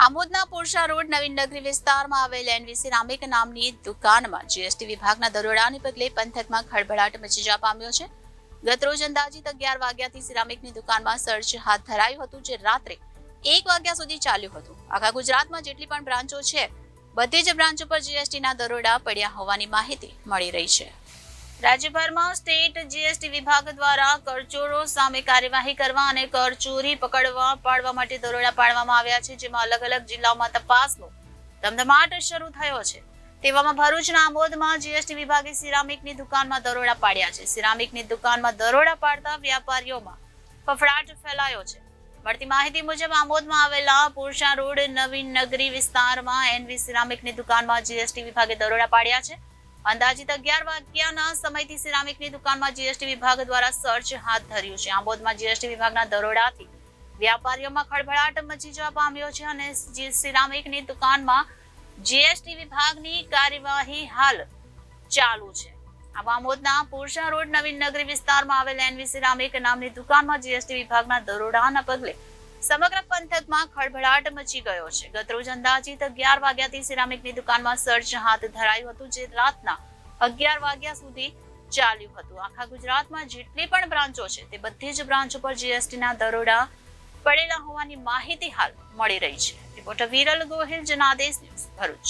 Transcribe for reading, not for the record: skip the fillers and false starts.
આમોદના પુરશા road નવીન નગરી વિસ્તારમાં આવેલ એનવી સિરામિક નામની દુકાનમાં જીએસટી વિભાગના દરોડાને પગલે પંથકમાં ખળભળાટ મચી જવા પામ્યો છે. ગતરોજ અંદાજિત 11 વાગ્યાથી સિરામિકની દુકાનમાં સર્ચ હાથ ધરાયું હતું, જે રાત્રે 1 વાગ્યા સુધી ચાલ્યું હતું. આખા ગુજરાતમાં જેટલી પણ બ્રાન્ચો છે, બધી જ બ્રાન્ચો પર જીએસટીના દરોડા પડ્યા હોવાની માહિતી મળી રહી છે. રાજ્યભરમાં સ્ટેટ જીએસટી વિભાગ દ્વારા કરચોરો સામે કાર્યવાહી કરવા અને કરચોરી પકડવા પાડવા માટે દરોડા પાડવામાં આવ્યા છે, જેમાં અલગ અલગ જિલ્લાઓમાં તપાસનો ધમધમાટ શરૂ થયો છે. તેવામાં ભરૂચના આમોદમાં જીએસટી વિભાગે સિરામિકની દુકાનમાં દરોડા પાડ્યા છે. સિરામિકની દુકાનમાં દરોડા પાડતા વ્યાપારીઓમાં ફફડાટ ફેલાયો છે. મળતી માહિતી મુજબ આમોદમાં આવેલા પુરશા રોડ નવીન નગરી વિસ્તારમાં એનવી સિરામિકની દુકાનમાં જીએસટી વિભાગે દરોડા પાડ્યા છે. અંદાજિત 11 વાગ્યાના સમયથી સિરામિકની દુકાનમાં જીએસટી વિભાગ દ્વારા સર્ચ હાથ ધર્યું છે. આમોદમાં જીએસટી વિભાગના દરોડાથી વ્યાપારીઓમાં ખળભળાટ મચી જવા પામ્યો છે અને સિરામિકની દુકાનમાં જીએસટી વિભાગની કાર્યવાહી હાલ ચાલુ છે. આમોદના પુરશા રોડ નવીન નગરી વિસ્તારમાં આવેલ એનવી સિરામિક નામની દુકાનમાં જીએસટી વિભાગના દરોડાના પગલે સમગ્ર પંથકમાં ખળભળાટ મચી ગયો છે. ગતરોજ અંદાજિત 11 વાગ્યાથી સિરામિકની દુકાનમાં સર્ચ હાથ ધરાયું હતું, જે રાતના 11 વાગ્યા સુધી ચાલ્યું હતું. આખા ગુજરાતમાં જેટલી પણ બ્રાન્ચો છે, તે બધી જ બ્રાન્ચો પર જીએસટીના દરોડા પડેલા હોવાની માહિતી હાલ મળી રહી છે. Reporter Viral Gohil, Janadesh news, Bharuch.